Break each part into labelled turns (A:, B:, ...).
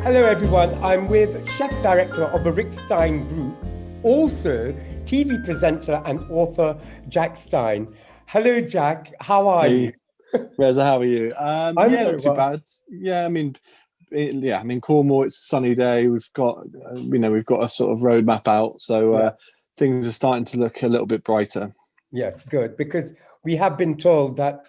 A: Hello everyone, I'm with Chef Director of the Rick Stein Group, also TV presenter and author Jack Stein. Hello Jack, how are you?
B: Reza, how are you?
A: I'm
B: Yeah,
A: very
B: not too
A: well.
B: bad. Yeah, Cornwall. It's a sunny day. We've got, we've got a sort of roadmap out, so
A: Yeah.
B: things are starting to look a little bit brighter.
A: Yes, good, because we have been told that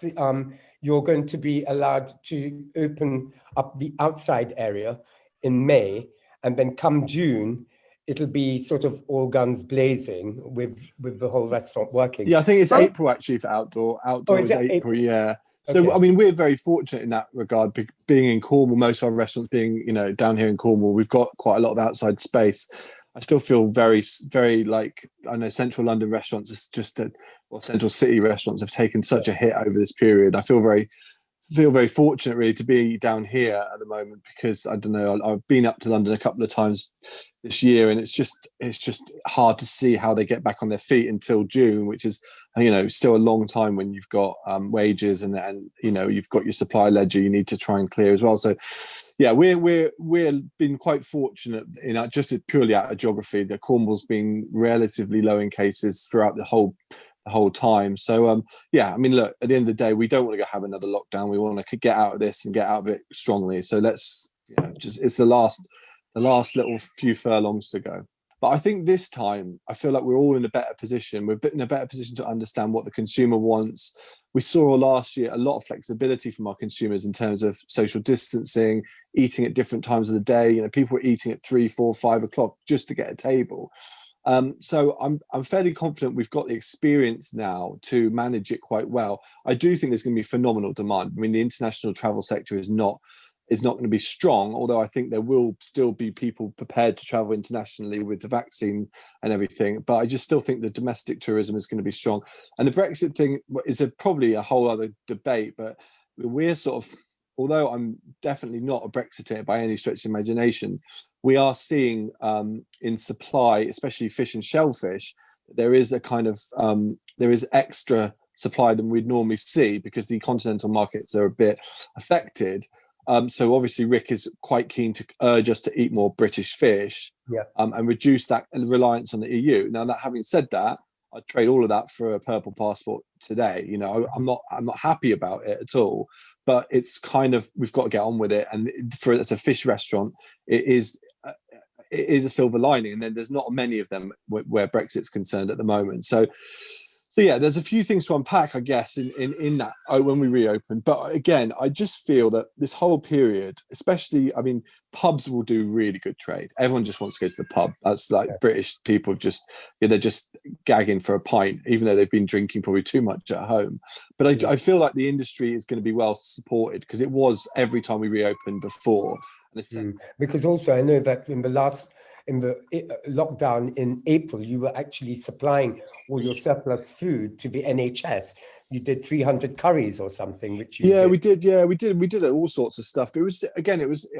A: you're going to be allowed to open up the outside area in May, and then come June, it'll be sort of all guns blazing with the whole restaurant working.
B: Yeah, I think it's
A: How-
B: April actually for outdoor.
A: Oh,
B: Outdoor
A: is
B: is
A: it
B: April.
A: April?
B: Yeah. So
A: Okay.
B: I mean, we're very fortunate in that regard. Being in Cornwall, most of our restaurants being down here in Cornwall, we've got quite a lot of outside space. I still feel very, very like I know central London restaurants is or central city restaurants have taken such a hit over this period. I feel very fortunate really to be down here at the moment because I don't know, I've been up to London a couple of times this year and it's just hard to see how they get back on their feet until June, which is still a long time when you've got wages and you've got your supply ledger you need to try and clear as well. So yeah, we're been quite fortunate in just purely out of geography that Cornwall's been relatively low in cases throughout the whole time. So yeah, I mean, look, at the end of the day, we don't want to go have another lockdown. We want to get out of this and get out of it strongly. So let's it's the last little few furlongs to go. But I think this time I feel like we're all in a better position. We're in a better position to understand what the consumer wants. We saw last year a lot of flexibility from our consumers in terms of social distancing, eating at different times of the day. People were eating at 3, 4, 5 o'clock just to get a table. So I'm fairly confident we've got the experience now to manage it quite well. I do think there's going to be phenomenal demand. I mean, the international travel sector is not going to be strong, although I think there will still be people prepared to travel internationally with the vaccine and everything. But I just still think the domestic tourism is going to be strong. And the Brexit thing is probably a whole other debate, but we're sort of, although I'm definitely not a Brexiteer by any stretch of imagination, we are seeing in supply, especially fish and shellfish, there is a kind of there is extra supply than we'd normally see because the continental markets are a bit affected. So obviously Rick is quite keen to urge us to eat more British fish, and reduce that reliance on the EU. Now, that having said that, I'd trade all of that for a purple passport today. I'm not happy about it at all, but it's kind of, we've got to get on with it. And as a fish restaurant, it is a silver lining. And then there's not many of them where Brexit's concerned at the moment. So yeah, there's a few things to unpack, I guess, in that when we reopen. But again, I just feel that this whole period, especially, I mean, pubs will do really good trade. Everyone just wants to go to the pub. That's like British people they're just gagging for a pint, even though they've been drinking probably too much at home. But I feel like the industry is going to be well supported because it was every time we reopened before.
A: Because also I know that in the lockdown in April, you were actually supplying all your surplus food to the NHS. You did 300 curries or something, which you did.
B: We did all sorts of stuff. It was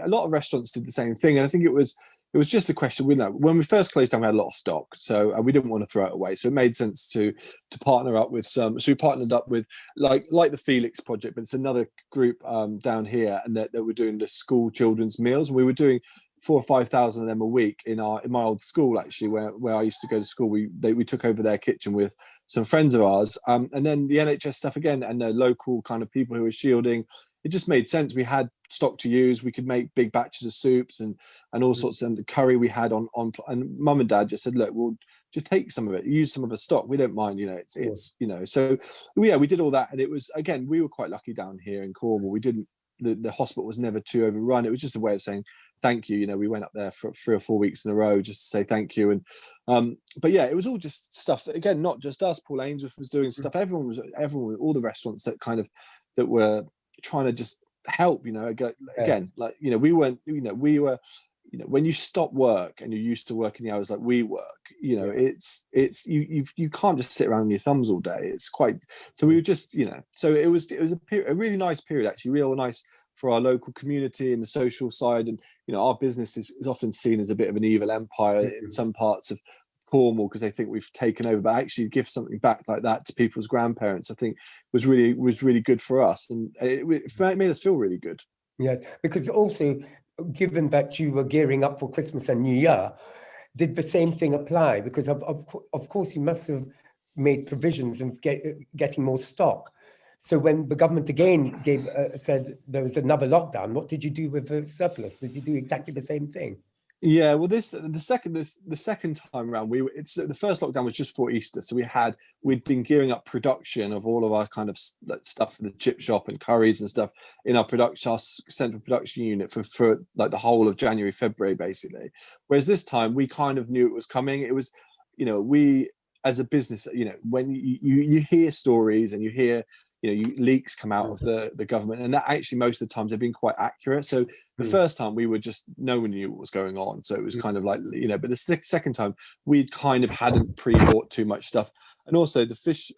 B: a lot of restaurants did the same thing, and I think it was just a question. When we first closed down, we had a lot of stock, so we didn't want to throw it away. So it made sense to partner up with some. So we partnered up with like the Felix Project, but it's another group down here, and that were doing the school children's meals, and we were doing 4,000 or 5,000 of them a week in my old school, actually, where I used to go to school. We took over their kitchen with some friends of ours, and then the NHS stuff again, and the local kind of people who were shielding. It just made sense. We had stock to use. We could make big batches of soups and all sorts of the curry we had on. And Mum and Dad just said, "Look, we'll just take some of it, use some of the stock. We don't mind, it's So yeah, we did all that, and it was, again, we were quite lucky down here in Cornwall. We didn't. The hospital was never too overrun. It was just a way of saying thank you. We went up there for 3 or 4 weeks in a row just to say thank you. And but yeah, it was all just stuff that, again, not just us. Paul Ainsworth was doing stuff. Everyone, all the restaurants that were trying to just help. Again, like we weren't. We were. When you stop work and you're used to working the hours like we work, it's you can't just sit around on your thumbs all day. It's quite. So we were just, So it was a really nice period, actually, real nice for our local community and the social side. And our business is often seen as a bit of an evil empire in some parts of Cornwall because they think we've taken over. But actually, give something back like that to people's grandparents, I think was really good for us, and it made us feel really good.
A: Yes, because also given that you were gearing up for Christmas and New Year, did the same thing apply? Because of course you must have made provisions of getting more stock. So when the government again said there was another lockdown, what did you do with the surplus? Did you do exactly the same thing?
B: Yeah, well, the second time around, it's the first lockdown was just before Easter, so we'd been gearing up production of all of our kind of stuff for the chip shop and curries and stuff in our central production unit for like the whole of January, February, basically. Whereas this time we kind of knew it was coming. It was, we as a business, when you hear stories and you hear leaks come out of the government, and that actually most of the times they've been quite accurate. So the first time we were just, no one knew what was going on, so it was kind of like, but the second time we'd kind of hadn't pre-bought too much stuff. And also the fish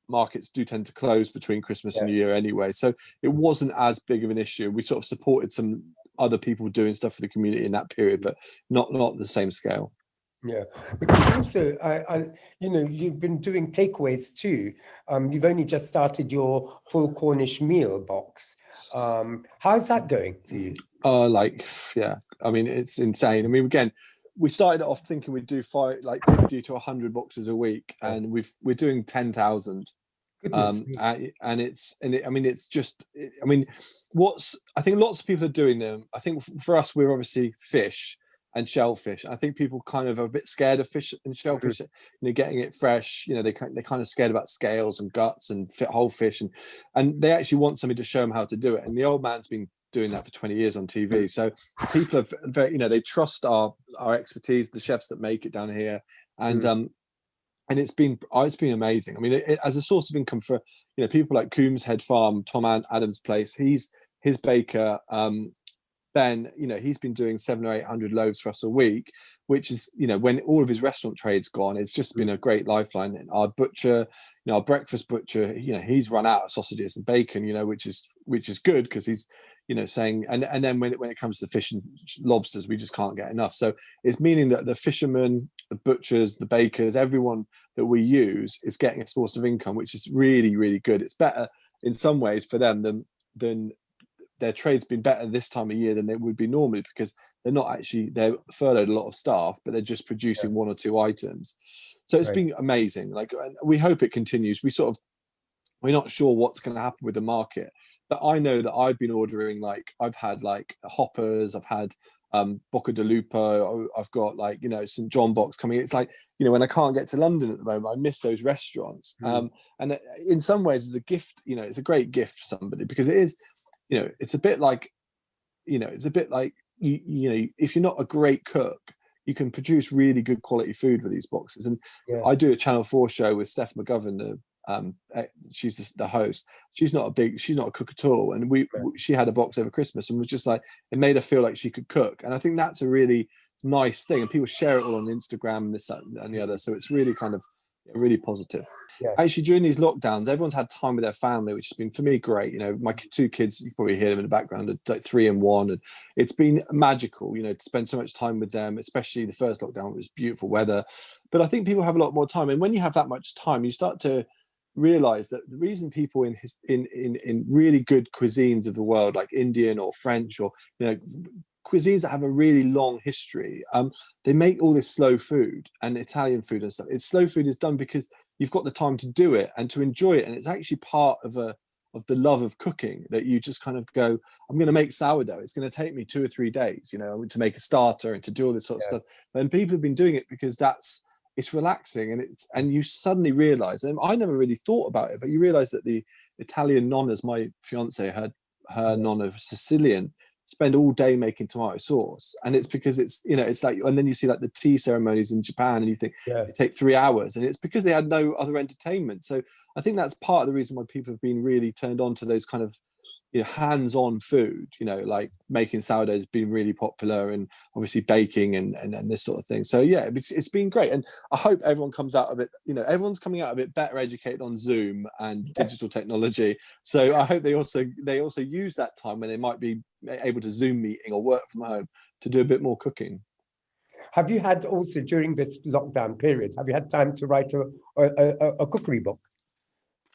B: markets do tend to close between Christmas and New Year anyway, so it wasn't as big of an issue. We sort of supported some other people doing stuff for the community in that period, but not the same scale.
A: Yeah, because also, you've been doing takeaways too. You've only just started your full Cornish meal box. How's that going for you?
B: I mean, it's insane. I mean, again, we started off thinking we'd do 50 to 100 boxes a week, and we're doing 10,000. I think lots of people are doing them. I think for us, we're obviously fish and shellfish. I think people kind of are a bit scared of fish and shellfish, getting it fresh. They're kind of scared about scales and guts and whole fish, and they actually want somebody to show them how to do it. And the old man's been doing that for 20 years on TV. So people are very, they trust our expertise, the chefs that make it down here, and it's been amazing. I mean, as a source of income for people like Coombs Head Farm, Tom Adams' place. His baker. Ben, he's been doing 700 or 800 loaves for us a week, which is, when all of his restaurant trade's gone, it's just been a great lifeline. And our butcher, our breakfast butcher, he's run out of sausages and bacon, which is good because he's, saying, and then when it comes to fish and lobsters, we just can't get enough. So it's meaning that the fishermen, the butchers, the bakers, everyone that we use is getting a source of income, which is really, really good. It's better in some ways for them than their trade's been better this time of year than it would be normally, because they're furloughed a lot of staff, but they're just producing one or two items. So it's been amazing. Like, we hope it continues. We're not sure what's going to happen with the market, but I know that I've been ordering, I've had hoppers, I've had Bocca di Lupo, I've got St. John box coming. It's when I can't get to London at the moment, I miss those restaurants. And in some ways it's a gift, it's a great gift for somebody, because it is, it's a bit like, if you're not a great cook, you can produce really good quality food with these boxes. And I do a Channel 4 show with Steph McGovern, she's the host. She's not a cook at all. And she had a box over Christmas and was just it made her feel like she could cook. And I think that's a really nice thing. And people share it all on Instagram and this, that, and the other. So it's really kind of really positive. Actually, during these lockdowns, everyone's had time with their family, which has been, for me, great. My two kids, you probably hear them in the background, are 3 and 1, and it's been magical, to spend so much time with them. Especially the first lockdown, it was beautiful weather, but I think people have a lot more time, and when you have that much time, you start to realize that the reason people in really good cuisines of the world, like Indian or French or cuisines that have a really long history, they make all this slow food and Italian food and stuff. It's slow food is done because you've got the time to do it and to enjoy it, and it's actually part of the love of cooking, that you just kind of go, I'm going to make sourdough, it's going to take me 2 or 3 days, to make a starter and to do all this sort of stuff. And people have been doing it because it's relaxing, and you suddenly realize, and I never really thought about it, but you realize that the Italian nonnas, my fiance, her nonna Sicilian, spend all day making tomato sauce, and it's because it's and then you see the tea ceremonies in Japan, and you think they take 3 hours, and it's because they had no other entertainment. So I think that's part of the reason why people have been really turned on to those kind of hands-on food, like making sourdough has been really popular, and obviously baking and this sort of thing. So it's been great, and I hope everyone comes out of it, everyone's coming out of it better educated on Zoom and digital technology. So I hope they also use that time when they might be able to Zoom meeting or work from home to do a bit more cooking.
A: Have you had also, during this lockdown period, have you had time to write a cookery book?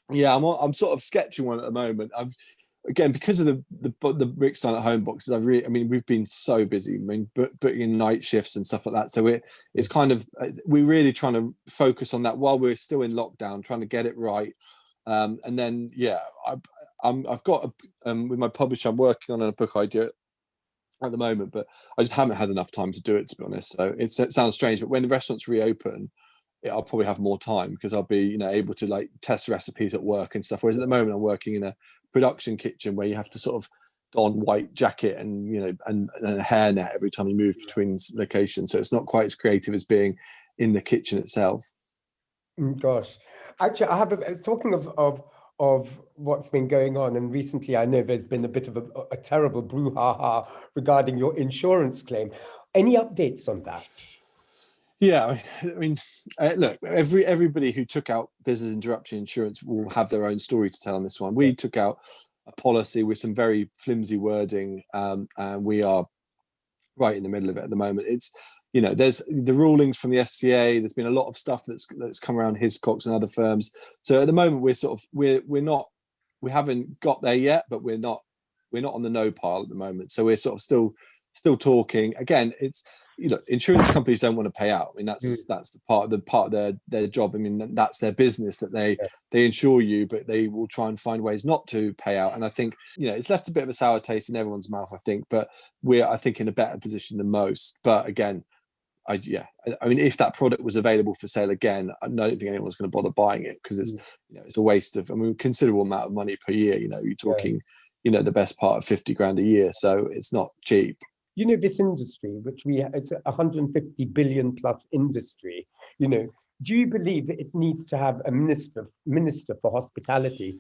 B: Yeah, I'm sort of sketching one at the moment. again, because of the Rick Stein at home boxes, we've been so busy. I mean, booking in night shifts and stuff like that. So it's kind of, we're really trying to focus on that while we're still in lockdown, trying to get it right. And then, yeah, I've got with my publisher, I'm working on a book idea at the moment, but I just haven't had enough time to do it, to be honest. So it sounds strange, but when the restaurants reopen, I'll probably have more time because I'll be, able to like test recipes at work and stuff. Whereas at the moment, I'm working in a production kitchen where you have to sort of don white jacket and and a hairnet every time you move between locations. So it's not quite as creative as being in the kitchen itself.
A: Gosh, actually, I have talking of what's been going on, and recently I know there's been a bit of a terrible brouhaha regarding your insurance claim. Any updates on that?
B: Yeah, I mean, look, everybody who took out business interruption insurance will have their own story to tell on this one. We took out a policy with some very flimsy wording, and we are right in the middle of it at the moment. It's, there's the rulings from the FCA. There's been a lot of stuff that's come around Hiscox and other firms. So at the moment, we haven't got there yet, but we're not on the no pile at the moment. So we're sort of still talking. Again, it's, insurance companies don't want to pay out. I mean, that's the part of their job. I mean, that's their business, that they insure you, but they will try and find ways not to pay out. And I think, it's left a bit of a sour taste in everyone's mouth, I think, but we're, I think, in a better position than most. But again, I mean, if that product was available for sale again, I don't think anyone's going to bother buying it because it's, it's a waste of, considerable amount of money per year. You're talking, the best part of 50 grand a year. So it's not cheap.
A: This industry, which it's a 150 billion plus industry, do you believe that it needs to have a minister for hospitality?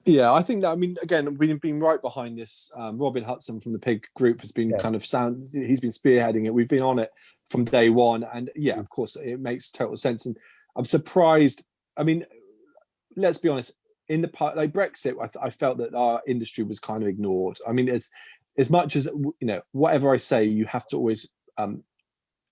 B: Yeah, I think that, again, we've been right behind this. Robin Hudson from the Pig Group has been kind of he's been spearheading it. We've been on it from day one. And of course, it makes total sense. And I'm surprised. Let's be honest, in the part like Brexit, I felt that our industry was kind of ignored. As much as, whatever I say, you have to always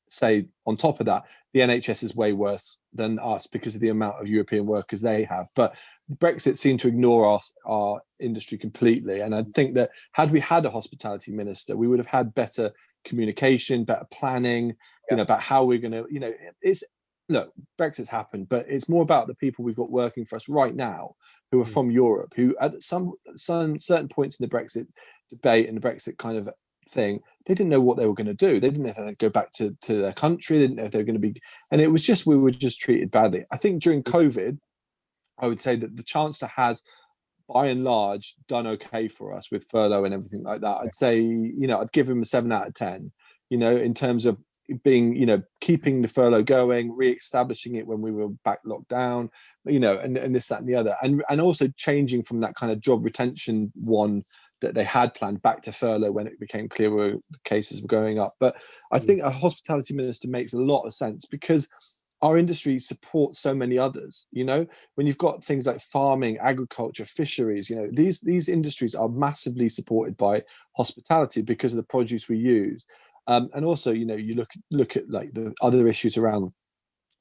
B: say on top of that, the NHS is way worse than us because of the amount of European workers they have. But Brexit seemed to ignore our industry completely. And I think that had we had a hospitality minister, we would have had better communication, better planning, about how we're going to, look, Brexit's happened, but it's more about the people we've got working for us right now who are from Europe, who at some certain points in the Brexit debate and the Brexit kind of thing, they didn't know what they were going to do. They didn't know if they'd go back to their country. They didn't know if they were going to be, and it was just, we were just treated badly. I think during COVID, I would say that the Chancellor has, by and large, done okay for us with furlough and everything like that. I'd say, I'd give him a 7 out of 10, in terms of being, keeping the furlough going, re-establishing it when we were back locked down, and this, that, and the other, and also changing from that kind of job retention one that they had planned back to furlough when it became clear the cases were going up. But I think a hospitality minister makes a lot of sense because our industry supports so many others. When you've got things like farming, agriculture, fisheries, these industries are massively supported by hospitality because of the produce we use. And also, you look at like the other issues around,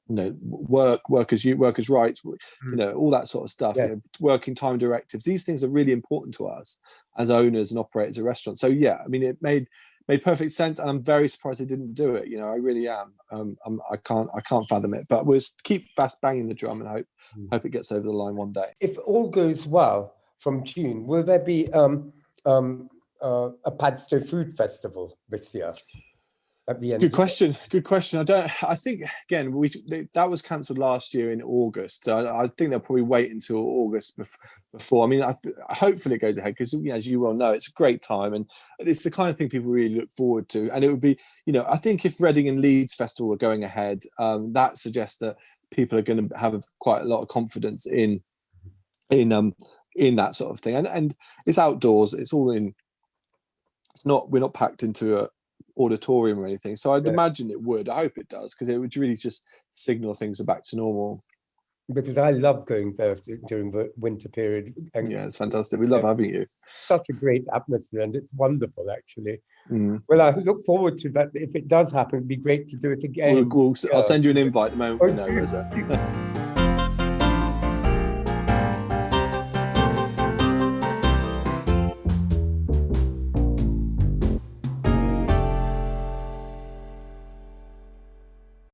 B: workers' rights, all that sort of stuff, working time directives. These things are really important to us as owners and operators of restaurants. So it made perfect sense, and I'm very surprised they didn't do it. I really am. I can't fathom it. But we'll keep banging the drum and hope it gets over the line one day.
A: If all goes well from June, will there be a Padstow Food Festival this year?
B: Good question. I think again that was cancelled last year in August. So I think they'll probably wait until August before. Hopefully it goes ahead because, as you well know, it's a great time and it's the kind of thing people really look forward to. And it would be, I think if Reading and Leeds Festival are going ahead, that suggests that people are going to have quite a lot of confidence in that sort of thing. And it's outdoors. It's all in. We're not packed into a auditorium or anything, so I'd imagine it would. I hope it does, because it would really just signal things are back to normal. Because
A: I love going there during the winter period.
B: And it's fantastic. We love having you.
A: Such a great atmosphere, and it's wonderful, actually. Well, I look forward to that. If it does happen, it'd be great to do it again.
B: I'll send you an invite the moment we know, Reza.